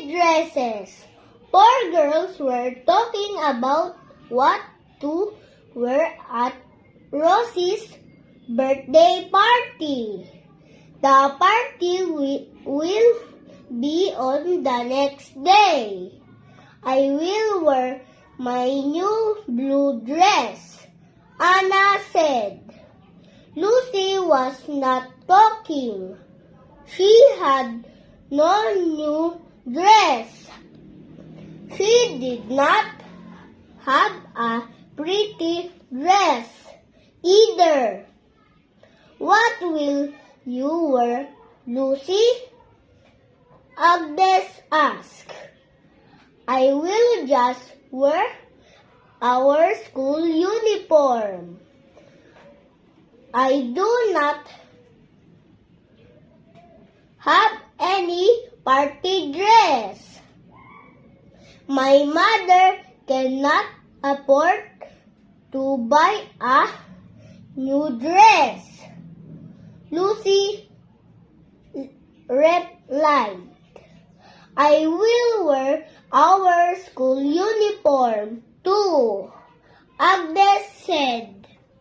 dresses. Four girls were talking about what to wear at Rosie's birthday party. The party will be on the next day. I will wear my new blue dress, Anna said. Lucy was not talking. She had no new dress. She did not have a pretty dress either. What will you wear, Lucy? Agnes asked. I will just wear our school uniform. I do not have any party dress. My mother cannot afford to buy a new dress, Lucy replied. I will wear our school uniform too, Agnes said.